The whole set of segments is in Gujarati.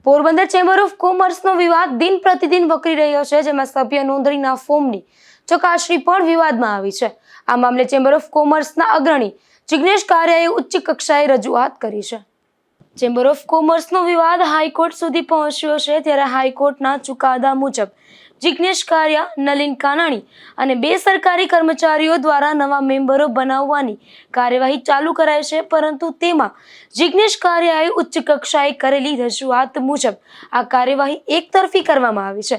પોરબંદર ચેમ્બર ઓફ કોમર્સનો વિવાદ દિન પ્રતિદિન વકરી રહ્યો છે, જેમાં સભ્ય નોંધણીના ફોર્મની ચકાસણી પણ વિવાદમાં આવી છે। આ મામલે ચેમ્બર ઓફ કોમર્સના અગ્રણી જિગ્નેશ કારિયાએ ઉચ્ચ કક્ષાએ રજૂઆત કરી છે। ચેમ્બર ઓફ કોમર્સનો વિવાદ હાઈકોર્ટ સુધી પહોંચ્યો છે, ત્યારે હાઈકોર્ટના ચુકાદા મુજબ જિગ્નેશ કારિયા, નલિન કાનાણી અને બે સરકારી કર્મચારીઓ દ્વારા નવા મેમ્બરો બનાવવાની કાર્યવાહી ચાલુ કરાઈ છે, પરંતુ તેમાં જિગ્નેશ કારિયાએ ઉચ્ચ કક્ષાએ કરેલી રજૂઆત મુજબ આ કાર્યવાહી એકતરફી કરવામાં આવી છે।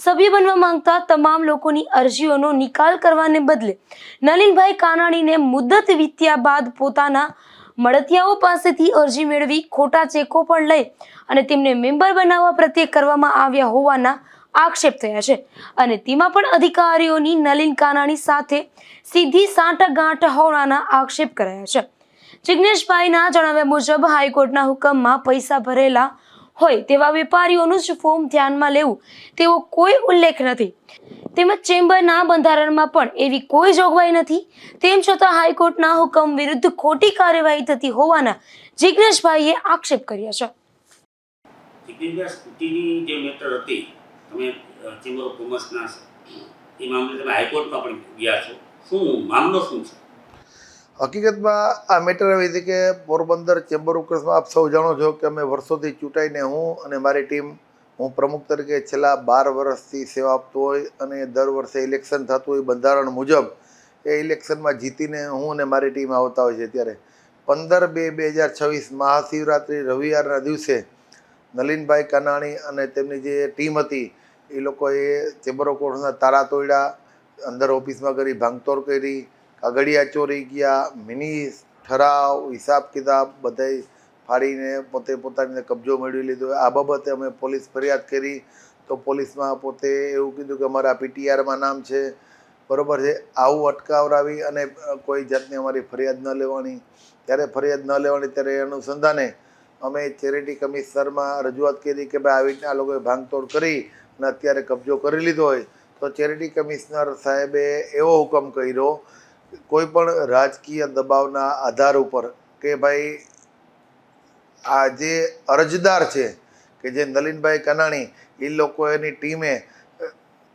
સભ્ય બનવા માંગતા તમામ લોકોની અરજીઓનો નિકાલ કરવાને બદલે નલિનભાઈ કાનાણીને મુદ્દત વીત્યા બાદ પોતાના મળતિયાઓ પાસેથી અરજી મેળવી ખોટા ચેકો પણ લઈ અને તેમને મેમ્બર બનાવવા પ્રત્યે કરવામાં આવ્યા હોવાના આક્ષેપ થયા છે, અને તેમાં પણ અધિકારીઓની નલિન કાનાણી સાથે સીધી સાંઠગાંઠ હોવાના આક્ષેપ કરાયા છે। જિગ્નેશભાઈના જણાવ્યા મુજબ હાઈકોર્ટના હુકમમાં પૈસા ભરેલા હોય તેવા વેપારીઓનું જ ફોર્મ ધ્યાનમાં લેવું તેવો કોઈ ઉલ્લેખ નથી, તેમજ ચેમ્બરના બંધારણમાં પણ એવી કોઈ જોગવાઈ નથી। તેમ છતાં હાઈકોર્ટના હુકમ વિરુદ્ધ ખોટી કાર્યવાહી થતી હોવાના જિગ્નેશભાઈએ આક્ષેપ કર્યા છે। જિગ્નેશભાઈ, સ્કૂટીની જે મેટર હતી, તમે ચેમ્બર ઓફ કોમર્સના એ મામલે તમે હાઈકોર્ટમાં પણ ગયા છો, શું મામલો શું છે? હકીકતમાં આ મેટર એવી હતી કે પોરબંદર ચેમ્બર ઓફ કોમર્સમાં આપ સૌ જાણો છો કે અમે વર્ષોથી ચૂંટાઈને હું અને મારી ટીમ, હું પ્રમુખ તરીકે છેલ્લા 12 વર્ષથી સેવા આપતો હોય અને દર વર્ષે ઇલેક્શન થતું હોય બંધારણ મુજબ એ ઇલેક્શનમાં જીતીને હું અને મારી ટીમ આવતા હોય છે। ત્યારે 15/2/2026 મહાશિવરાત્રિ રવિવારના દિવસે નલિનભાઈ કાનાણી અને તેમની જે ટીમ હતી એ લોકોએ ચેમ્બર ઓફ કોમર્સના તાળા તોડ્યા, અંદર ઓફિસમાં કરી ભાંગતોડ કરી, કાગળિયા ચોરી ગયા, મિની ઠરાવ, હિસાબ કિતાબ બધાય ફાડીને પોતે પોતાને કબજો મેળવી લીધો। આ બાબતે અમે પોલીસ ફરિયાદ કરી તો પોલીસમાં પોતે એવું કીધું કે અમારા પીટીઆરમાં નામ છે, બરાબર છે, આવું અટકાવરાવી અને કોઈ જાતની અમારી ફરિયાદ ન લેવાની। ત્યારે ફરિયાદ ન લેવાની ત્યારે એ અનુસંધાને અમે ચેરિટી કમિશનરમાં રજૂઆત કરી કે ભાઈ આવી રીતના આ લોકોએ ભાંગતોડ કરી અને અત્યારે કબજો કરી લીધો હોય તો ચેરિટી કમિશનર સાહેબે એવો હુકમ કર્યો કોઈ પણ રાજકીય દબાવના આધાર ઉપર કે ભાઈ આ જે અરજદાર છે કે જે નલિનભાઈ કાનાણી એ લોકો એની ટીમે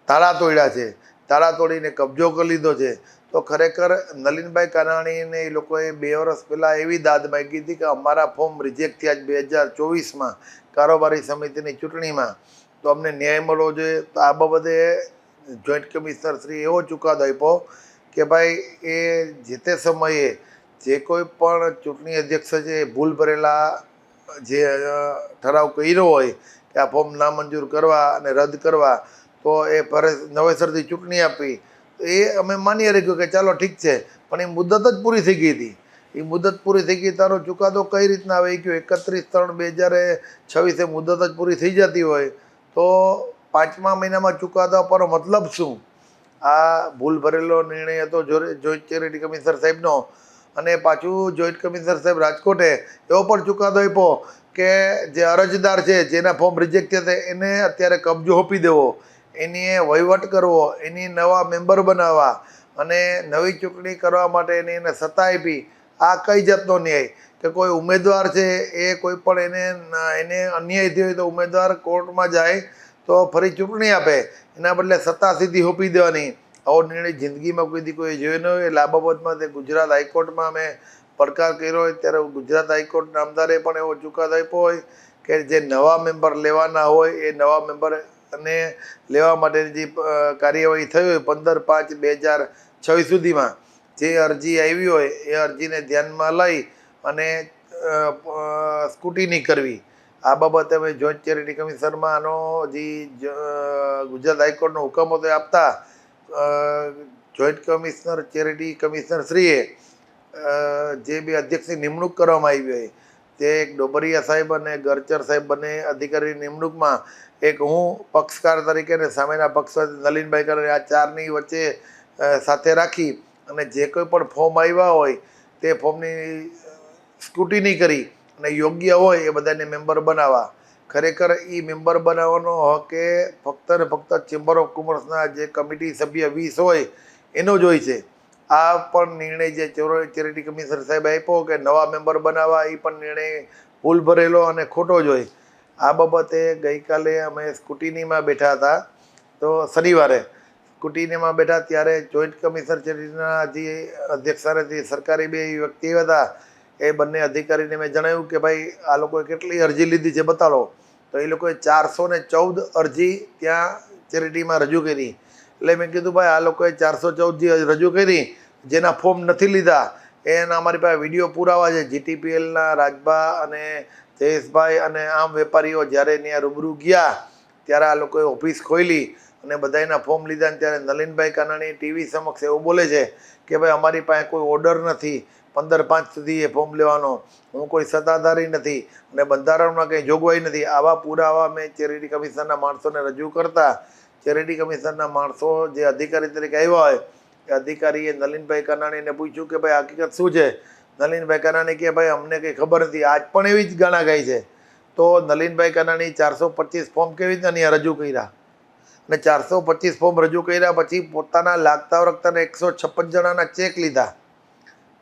તાળા તોડ્યા છે, તાળા તોડીને કબજો કરી લીધો છે, તો ખરેખર નલિનભાઈ કાનાણીને એ લોકોએ 2 વર્ષ પહેલાં એવી દાદ માગી હતી કે અમારા ફોર્મ રિજેક્ટ થયા 2024માં કારોબારી સમિતિની ચૂંટણીમાં, તો અમને ન્યાય મળવો જોઈએ। તો આ બાબતે જોઈન્ટ કમિશનર શ્રી એવો ચુકાદો આપ્યો કે ભાઈ એ જે તે સમયે જે કોઈ પણ ચૂંટણી અધ્યક્ષ છે એ ભૂલ ભરેલા જે ઠરાવ કર્યો હોય કે આ ફોર્મ નામંજૂર કરવા અને રદ કરવા, તો એ નવેસરથી ચૂંટણી આપી એ અમે માન્ય રાખ્યું કે ચાલો ઠીક છે, પણ એ મુદત જ પૂરી થઈ ગઈ હતી। એ મુદત પૂરી થઈ ગઈ, તારો ચુકાદો કઈ રીતના આવે ગયો? 31/3/2026 મુદત જ પૂરી થઈ જતી હોય તો 5મા મહિનામાં ચુકાદો આપવાનો મતલબ શું? આ ભૂલ ભરેલો નિર્ણય હતો જોઈન્ટ ચેરિટી કમિશનર સાહેબનો, અને પાછું જોઈન્ટ કમિશનર સાહેબ રાજકોટે એવો પણ ચુકાદો આપ્યો કે જે અરજદાર છે જેના ફોર્મ રિજેક્ટ થયા એને અત્યારે કબજો આપી દેવો, એની વહીવટ કરવો, એની નવા મેમ્બર બનાવવા અને નવી ચૂંટણી કરવા માટે એને સત્તા આપી। આ કઈ જાતનો ન્યાય કે કોઈ ઉમેદવાર છે એ કોઈ પણ એને અન્યાય થયો હોય તો ઉમેદવાર કોર્ટમાં જાય તો ફરી ચૂંટણી આપે, એના બદલે સત્તા સીધી સોંપી દેવાની। આવો નિર્ણય જિંદગીમાં કોઈ જોયો ન હોય। એટલે આ બાબતમાં તે ગુજરાત હાઈકોર્ટમાં અમે પડકાર કર્યો હોય ત્યારે ગુજરાત હાઈકોર્ટ નામદારે પણ એવો ચુકાદો આપ્યો હોય કે જે નવા મેમ્બર લેવાના હોય એ નવા મેમ્બર અને લેવા માટેની જે કાર્યવાહી થઈ હોય 15/5/2026 સુધીમાં જે અરજી આવી હોય એ અરજીને ધ્યાનમાં લઈ અને સ્કૂટીની કરવી। આ બાબતે અમે જોઈન્ટ ચેરિટી કમિશનરમાં આનો જે ગુજરાત હાઈકોર્ટનો હુકમ હતો એ આપતા જોઈન્ટ કમિશનર ચેરિટી કમિશનર શ્રીએ જે બે અધ્યક્ષની નિમણૂક કરવામાં આવી હોય તે એક ડોબરિયા સાહેબ અને ગરચર સાહેબ બંને અધિકારીની નિમણૂકમાં એક હું પક્ષકાર તરીકે અને સામેના પક્ષ નલિનભાઈ કાનાણી આ 4ની વચ્ચે સાથે રાખી અને જે કોઈ પણ ફોર્મ આવ્યા હોય તે ફોર્મની સ્કૂટીની કરી અને યોગ્ય હોય એ બધાને મેમ્બર બનાવવા। ખરેખર એ મેમ્બર બનાવવાનો હક એ ફક્ત ને ફક્ત ચેમ્બર ઓફ કોમર્સના જે કમિટી સભ્ય 20 હોય એનો જ હોય છે। આ પણ નિર્ણય જે ચેરિટી કમિશનર સાહેબ આપ્યો કે નવા મેમ્બર બનાવવા, એ પણ નિર્ણય ભૂલ ભરેલો અને ખોટો જ હોય। આ બાબતે ગઈકાલે અમે સ્કૂટીનીમાં બેઠા હતા, તો શનિવારે સ્કૂટીનીમાં બેઠા ત્યારે જોઈન્ટ કમિશનર ચેરિટીના જે અધ્યક્ષ જે સરકારી બે વ્યક્તિ હતા એ બંને અધિકારીને મેં જણાવ્યું કે ભાઈ આ લોકોએ કેટલી અરજી લીધી છે બતાવો. તો એ લોકોએ 414 અરજી ત્યાં ચેરિટીમાં રજૂ કરી. એટલે મેં કીધું ભાઈ આ લોકોએ 414 જે રજૂ કરી જેના ફોર્મ નથી લીધા એના અમારી પાસે વિડીયો પુરાવા છે. જીટીપીએલના રાજભા અને જયેશભાઈ અને આમ વેપારીઓ જ્યારે ત્યાં રૂબરૂ ગયા ત્યારે આ લોકોએ ઓફિસ ખોલી અને બધાના ફોર્મ લીધા. ત્યારે નલિનભાઈ કાનાણી ટીવી સમક્ષ એવું બોલે છે કે ભાઈ અમારી પાસે કોઈ ઓર્ડર નથી 15/5 સુધી એ ફોર્મ લેવાનો, હું કોઈ સત્તાધારી નથી અને બંધારણમાં કંઈ જોગવાઈ નથી. આવા પુરાવા મેં ચેરિટી કમિશનરના માણસોને રજૂ કરતા ચેરિટી કમિશનરના માણસો જે અધિકારી તરીકે આવ્યા હોય એ અધિકારીએ નલિનભાઈ કાનાણીને પૂછ્યું કે ભાઈ હકીકત શું છે. નલિનભાઈ કાનાણી કે ભાઈ અમને કંઈ ખબર નથી. આજ પણ એવી જ ગાણા ગાય છે. તો નલિનભાઈ કાનાણી 425 ફોર્મ કેવી રીતે અહીંયા રજૂ કર્યા અને 425 ફોર્મ રજૂ કર્યા પછી પોતાના લાગતા વળગતાના 156 જણાના ચેક લીધા.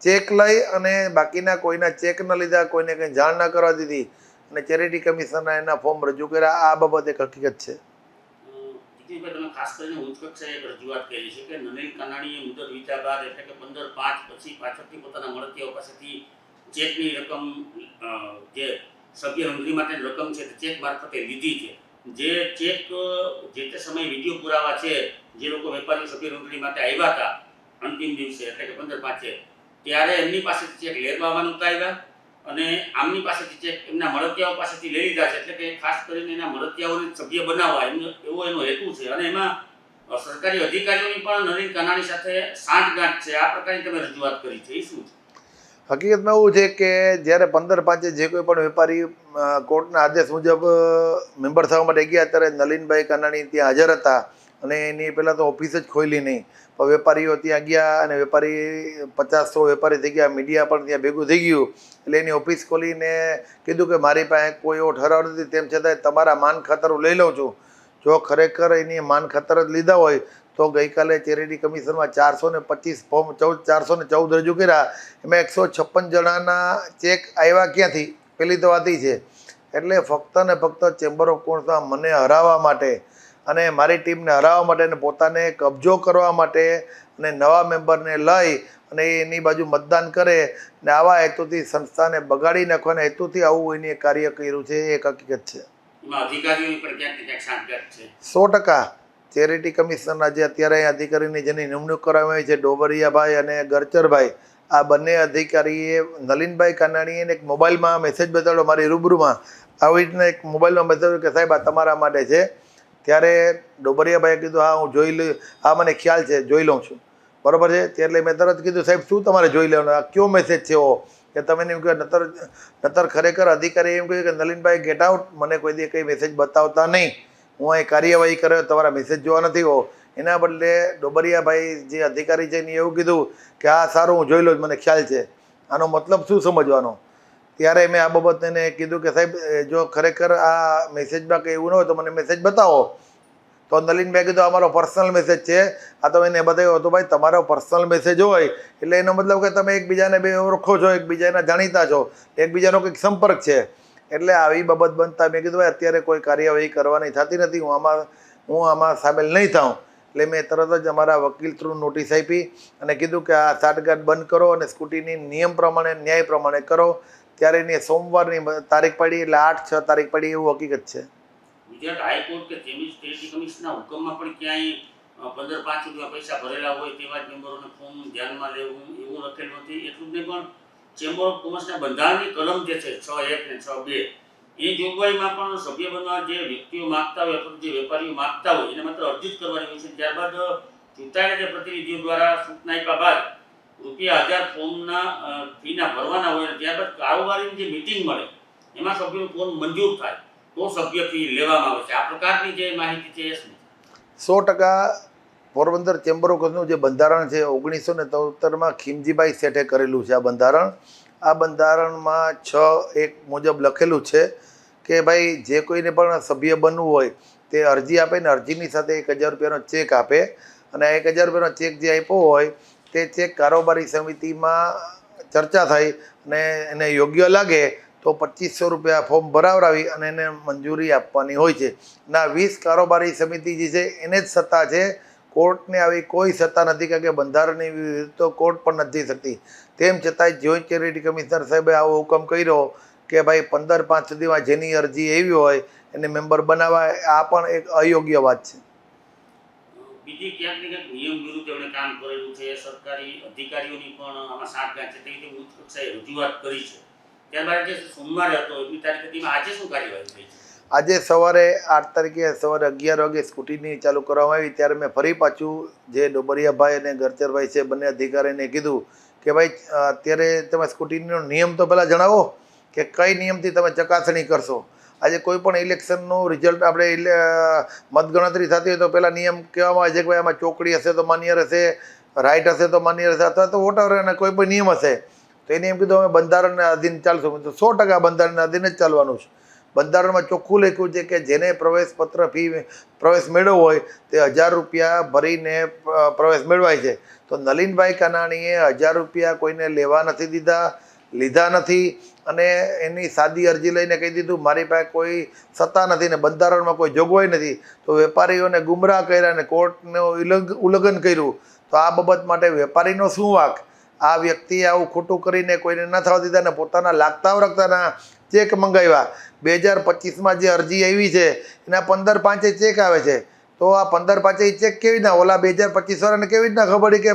ચેક લઈ અને બાકીના કોઈના ચેક ન લીધા, કોઈને કંઈ જાણ ના કરવા દીધી અને ચેરિટી કમિશનરના એના ફોર્મ રજૂ કર્યા. આ બાબત એક હકીકત છે. તમે ખાસ કરીને ઉચ્ચ કક્ષાએ એક રજૂઆત કરી છે કે નલિન કાનાણીએ મુદત વીત્યા બાદ એટલે કે 15/5 પછી પાછળથી પોતાના મળતિયાઓ પાસેથી ચેકની રકમ જે સભ્ય નોંધણી માટેની રકમ છે તે ચેક મારફતે લીધી છે. જે ચેક જે તે સમયે વિડીયો પુરાવા છે, જે લોકો વેપારીઓ સભ્ય નોંધણી માટે આવ્યા હતા અંતિમ દિવસે એટલે કે 15/5 ત્યારે એમની પાસેથી ચેક લેવામાં નહોતા આવ્યા અને આમની પાસેથી ચેક એમના મળતિયાઓ પાસેથી લઈ લીધા છે. એટલે કે ખાસ કરીને એના મળતિયાઓને સભ્ય બનાવવા એવો એનો હેતુ છે અને એમાં સરકારી અધિકારીઓની પણ નલિન કાનાણી સાથે સાંઠગાંઠ છે. આ પ્રકારની તમે રજૂઆત કરી છે, એ શું છે? હકીકતમાં એવું છે કે જ્યારે 15/5 જે કોઈ પણ વેપારી કોર્ટના આદેશ મુજબ મેમ્બર થવા માટે ગયા ત્યારે નલિનભાઈ કાનાણી ત્યાં હાજર હતા અને એની પહેલાં તો ઓફિસ જ ખોલી નહીં. પણ વેપારીઓ ત્યાં ગયા અને વેપારી 50-100 વેપારી થઈ ગયા, મીડિયા પણ ત્યાં ભેગું થઈ ગયું. એટલે એની ઓફિસ ખોલીને કીધું કે મારી પાસે કોઈ એવો ઠરાવ નથી, તેમ છતાંય તમારા માન ખાતર હું લઈ લઉં છું. જો ખરેખર એની માન ખાતર જ લીધા હોય તો ગઈકાલે ચેરિટી કમિશનમાં 425 ફોર્મ 414 રજૂ કર્યા. એમાં 156 જણાના ચેક આવ્યા ક્યાંથી? પેલી તો વાત એ છે. એટલે ફક્ત ને ફક્ત ચેમ્બર ઓફ કોમર્સમાં મને હરાવવા માટે અને મારી ટીમને હરાવવા માટે અને પોતાને કબજો કરવા માટે અને નવા મેમ્બરને લઈ અને એની બાજુ મતદાન કરે ને આવા હેતુથી સંસ્થાને બગાડી નાખવાના હેતુથી આવું એની કાર્ય કર્યું છે, એ એક હકીકત છે. એમાં અધિકારીઓની પણ ક્યાંક ને ક્યાંક સાંઠગાંઠ છે. 100% ચેરિટી કમિશનરના જે અત્યારે અધિકારીની જેની નિમણૂક કરવામાં આવી છે ડોબરિયાભાઈ અને ગરચરભાઈ, આ બંને અધિકારીએ નલિનભાઈ કાનાણીને એક મોબાઈલમાં મેસેજ બતાવ્યો મારી રૂબરૂમાં. આવી રીતના એક મોબાઈલમાં બતાવ્યું કે સાહેબ આ તમારા માટે છે. ત્યારે ડોબરિયાભાઈએ કીધું હા હું જોઈ લઉં, હા મને ખ્યાલ છે, જોઈ લઉં છું, બરાબર છે. એટલે મેં તરત કીધું સાહેબ શું તમારે જોઈ લેવાનું, આ કયો મેસેજ છે એવો કે તમે એમ કહો નતર ખરેખર અધિકારી એમ કહ્યું કે નલિનભાઈ ગેટ આઉટ, મને કોઈ દી કંઈ મેસેજ બતાવતા નહીં, હું અહીં કાર્યવાહી કર્યો, તમારા મેસેજ જોવા નથી હો. એના બદલે ડોબરિયાભાઈ જે અધિકારી છે એને એવું કીધું કે હા સારું હું જોઈ લઉં, મને ખ્યાલ છે. આનો મતલબ શું સમજવાનો? ત્યારે મેં આ બાબત એને કીધું કે સાહેબ જો ખરેખર આ મેસેજમાં કંઈ એવું ન હોય તો મને મેસેજ બતાવો. તો નલિનભાઈ કીધું અમારો પર્સનલ મેસેજ છે. આ તો એને બતાવ્યો હતો ભાઈ તમારો પર્સનલ મેસેજ હોય એટલે એનો મતલબ કે તમે એકબીજાને બે ઓળખો છો, એકબીજાના જાણીતા છો, એકબીજાનો કંઈક સંપર્ક છે. એટલે આવી બાબત બનતા મેં કીધું ભાઈ અત્યારે કોઈ કાર્યવાહી કરવાની થતી નથી, હું આમાં સામેલ નહીં થાઉં. એટલે મેં તરત જ અમારા વકીલ થ્રુ નોટિસ આપી અને કીધું કે આ સાઠગાંઠ બંધ કરો અને સ્કૂટીની નિયમ પ્રમાણે ન્યાય પ્રમાણે કરો. ત્યારે એની સોમવારની તારીખ પડી એટલે 8-6 તારીખ પડી એવું હકીકત છે. ગુજરાત હાઈકોર્ટ કે ચેરિટી કમિશનના હુકમમાં પણ ક્યાંય 15/5 સુધીમાં પૈસા ભરેલા હોય તેવા જ મેમ્બરોને ફોર્મ ધ્યાનમાં લેવું એવું લખેલું નથી. એટલું જ નહીં પણ ચેમ્બર ઓફ કોમર્સના બંધારણની કલમ જે છે 6(1) ને 6(2) એ જોગવાઈમાં પણ સભ્ય બનવા જે વ્યક્તિઓ માગતા હોય અથવા જે વેપારીઓ માગતા હોય એને માત્ર અરજી જ કરવાની હોય છે. ત્યારબાદ ચૂંટાયેલા જે પ્રતિનિધિઓ દ્વારા સૂચના આપ્યા બાદ ₹1000 ફોર્મના ફીના ભરવાના હોય અને ત્યારબાદ કારોબારીની જે મિટિંગ મળે એમાં સભ્યોનું ફોર્મ મંજૂર થાય તો સભ્ય ફી લેવામાં આવે છે. આ પ્રકારની જે માહિતી છે એ શું? 100% પોરબંદર ચેમ્બર ઓફ કોમર્સનું જે બંધારણ છે 1973માં ખીમજીભાઈ શેઠે કરેલું છે. આ બંધારણ આ બંધારણમાં 6(1) મુજબ લખેલું છે કે ભાઈ જે કોઈને પણ સભ્ય બનવું હોય તે અરજી આપે ને અરજીની સાથે ₹1000નો ચેક આપે અને આ ₹1000નો ચેક જે આપ્યો હોય તે ચેક કારોબારી સમિતિમાં ચર્ચા થઈ અને એને યોગ્ય લાગે તો તો 2500 રૂપિયા ફોર્મ ભરાવરાવી અને એને મંજૂરી આપવાની હોય છે. ના 20 કારોબારી સમિતિ જે છે એને જ સત્તા છે, કોર્ટને આવી કોઈ સત્તા નથી, કારણ કે બંધારણની વિરુદ્ધ તો કોર્ટ પણ નથી શકતી. તેમ છતાંય જોઈન્ટ ચેરિટી કમિશનર સાહેબે આવો હુકમ કર્યો કે ભાઈ 15/5 સુધીમાં જેની અરજી એવી હોય એને મેમ્બર બનાવવા. આ પણ એક અયોગ્ય વાત છે. બીજી ક્યાંક ને ક્યાંક નિયમ વિરુદ્ધ એમણે કામ કરેલું છે. સરકારી અધિકારીઓની પણ આમાં સાંઠગાંઠ છે, તે રીતે ઉચ્ચ કક્ષાએ રજૂઆત કરી છે. ત્યારબાદ જે સોમવારે હતો એટલી તારીખ સુધીમાં આજે શું કાર્યવાહી થઈ છે? આજે સવારે 8 તારીખે સવારે 11 વાગે સ્કૂટીની ચાલુ કરવામાં આવી, ત્યારે મેં ફરી પાછું જે ડોબરિયાભાઈ અને ગરચરભાઈ છે બંને અધિકારીને કીધું કે ભાઈ અત્યારે તમે સ્કૂટીનો નિયમ તો પહેલાં જણાવો કે કઈ નિયમથી તમે ચકાસણી કરશો. આજે કોઈ પણ ઇલેક્શનનું રિઝલ્ટ આપણે મતગણતરી થતી હોય તો પહેલાં નિયમ કહેવામાં આવે છે કે ભાઈ આમાં ચોકડી હશે તો માન્ય રહેશે, રાઇટ હશે તો માન્ય રહેશે, અથવા તો વોટર અને કોઈ પણ નિયમ હશે તો એને એમ કીધું અમે બંધારણને અધીન ચાલશું. તો 100% બંધારણને અધીન જ ચાલવાનું છે. બંધારણમાં ચોખ્ખું લખ્યું છે કે જેને પ્રવેશ મેળવવો હોય તે 1000 રૂપિયા ભરીને પ્રવેશ મેળવાય છે. તો નલિનભાઈ કાનાણીએ 1000 રૂપિયા કોઈને લેવા નથી લીધા નથી, અને એની સાદી અરજી લઈને કહી દીધું મારી પાસે કોઈ સત્તા નથી ને બંધારણમાં કોઈ જોગવાઈ નથી. તો વેપારીઓને ગુમરાહ કર્યા અને કોર્ટનું ઉલ્લંઘન કર્યું. તો આ બાબત માટે વેપારીનો શું વાંક? આ વ્યક્તિએ આવું ખોટું કરીને કોઈને ન થવા દીધા ને પોતાના લાગતા વળગતાના ચેક મંગાવ્યા. 2025માં જે અરજી આવી છે એના 15/5 ચેક આવે છે. તો આ 15/5 ચેક કેવી રીતના ઓલા 2025 વાળાને કેવી રીતના ખબર પડી કે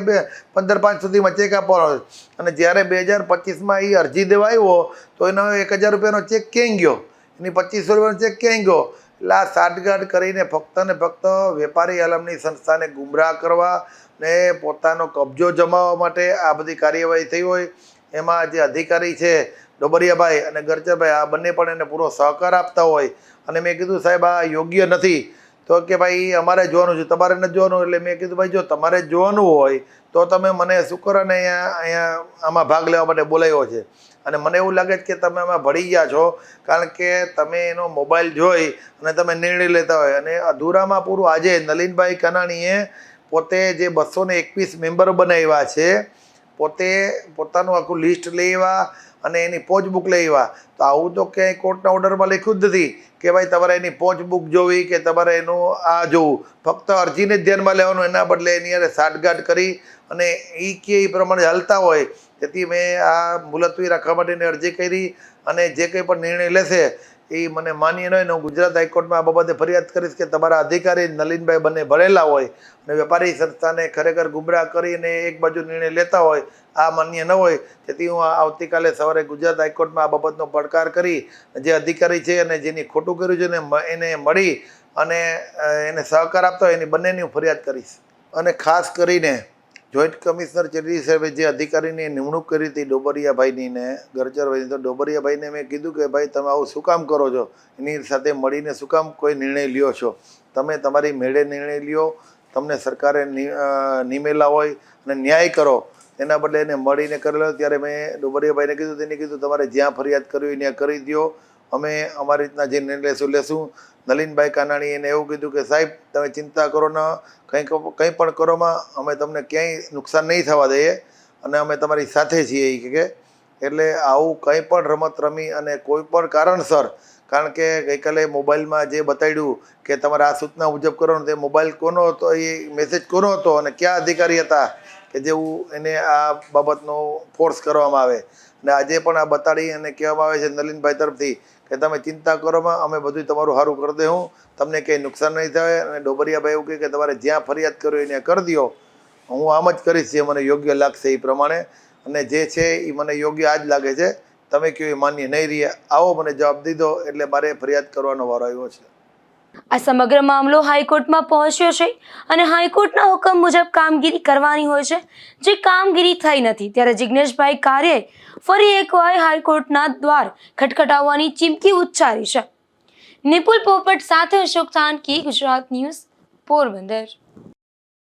15/5 સુધીમાં ચેક આપવાનો છે? અને જ્યારે 2025માં એ અરજી દેવા આવ્યો તો એનો 1000 રૂપિયાનો ચેક ક્યાં ગયો, એની 2500 રૂપિયાનો ચેક ક્યાં ગયો? એટલે આ સાઠગાંઠ કરીને ફક્ત ને ફક્ત વેપારી આલમની સંસ્થાને ગુમરાહ કરવા ને પોતાનો કબજો જમાવવા માટે આ બધી કાર્યવાહી થઈ હોય. એમાં જે અધિકારી છે ડોબરિયાભાઈ અને ગરચરભાઈ આ બંને પણ એને પૂરો સહકાર આપતા હોય. અને મેં કીધું સાહેબ આ યોગ્ય નથી. તો કે ભાઈ અમારે જોવાનું છે, તમારે નથી જોવાનું. એટલે મેં કીધું ભાઈ જો તમારે જોવાનું હોય તો તમે મને શુક્ર અને અહીંયા આમાં ભાગ લેવા માટે બોલાવ્યો છે. અને મને એવું લાગે છે કે તમે આમાં ભળી ગયા છો, કારણ કે તમે એનો મોબાઈલ જોઈ અને તમે નિર્ણય લેતા હોય. અને અધૂરામાં પૂરું આજે નલિનભાઈ કાનાણીએ પોતે જે 221 મેમ્બર બનાવ્યા છે, પોતે પોતાનું આખું લિસ્ટ લઈ આવ્યા અને એની પોચ બુક લઈ આવ્યા. તો આવું તો ક્યાંય કોર્ટના ઓર્ડરમાં લખ્યું જ નથી કે ભાઈ તમારે એની પોચ બુક જોવી કે તમારે એનું આ જોવું. ફક્ત અરજીને જ ધ્યાનમાં લેવાનું, એના બદલે એની યારે સાઠગાંઠ કરી અને એ કે એ પ્રમાણે હાલતા હોય. તેથી મેં આ મુલતવી રાખવા માટેની અરજી કરી અને જે કંઈ પણ નિર્ણય લેશે એ મને માન્ય ન હોય ને હું ગુજરાત હાઈકોર્ટમાં આ બાબતે ફરિયાદ કરીશ કે તમારા અધિકારી નલિનભાઈ બંને ભરેલા હોય અને વેપારી સંસ્થાને ખરેખર ગુમરાહ કરીને એક બાજુ નિર્ણય લેતા હોય, આ માન્ય ન હોય. તેથી હું આવતીકાલે સવારે ગુજરાત હાઈકોર્ટમાં આ બાબતનો પડકાર કરી જે અધિકારી છે અને જેની ખોટું કર્યું છે ને એને મળી અને એને સહકાર આપતા હોય એની બંનેની હું ફરિયાદ કરીશ. અને ખાસ કરીને જોઈન્ટ કમિશનર ચેરિટી સાહેબે જે અધિકારીની નિમણૂક કરી હતી ડોબરિયાભાઈની ને ગરચરભાઈની, તો ડોબરિયાભાઈને મેં કીધું કે ભાઈ તમે આવું શું કામ કરો છો, એની સાથે મળીને શું કામ કોઈ નિર્ણય લ્યો છો? તમે તમારી મેળે નિર્ણય લ્યો, તમને સરકારે નિમેલા હોય અને ન્યાય કરો, એના બદલે એને મળીને કરેલો. ત્યારે મેં ડોબરિયાભાઈને કીધું, તેને કીધું તમારે જ્યાં ફરિયાદ કરવી હોય ત્યાં કરી દો, અમે અમારી રીતના જે નિર્ણય લેશું. નલિનભાઈ કાનાણી એને એવું કીધું કે સાહેબ તમે ચિંતા કરો ના, કંઈ પણ કરોમાં અમે તમને ક્યાંય નુકસાન નહીં થવા દઈએ અને અમે તમારી સાથે છીએ એ કે. એટલે આવું કંઈ પણ રમત રમી અને કોઈ પણ કારણસર, કારણ કે ગઈકાલે મોબાઈલમાં જે બતાડ્યું કે તમારે આ સૂચના મુજબ કરવાનું, તે મોબાઈલ કોનો હતો, એ મેસેજ કોનો હતો અને કયા અધિકારી હતા કે જેવું એને આ બાબતનો ફોર્સ કરવામાં આવે. અને આજે પણ આ બતાડી અને કહેવામાં આવે છે નલિનભાઈ તરફથી કે તમે ચિંતા કરોમાં, અમે બધું તમારું સારું કરી દઉં, તમને કંઈ નુકસાન નહીં થાય. અને ડોબરિયાભાઈ એવું કહે કે તમારે જ્યાં ફરિયાદ કરવી હોય ત્યાં કરી દો, હું આમ જ કરીશ જે મને યોગ્ય લાગશે એ પ્રમાણે. અને જે છે એ મને યોગ્ય આ જ લાગે છે, તમે કહો એ માન્ય નહીં રહી. આવો મને જવાબ દીધો એટલે મારે ફરિયાદ કરવાનો વારો આવ્યો છે. આ સમગ્ર મામલો હાઈકોર્ટમાં પહોંચ્યો છે અને હાઈકોર્ટના હુકમ મુજબ કામગીરી કરવાની હોય છે, જે કામગીરી થઈ નથી. ત્યારે જિગ્નેશભાઈ કારિયાએ ફરી એકવાર હાઈકોર્ટના દ્વાર ખટખટાવવાની ચીમકી ઉચ્ચારી છે. નિપુલ પોપટ સાથે અશોક થાનકી, ગુજરાત ન્યૂઝ, પોરબંદર.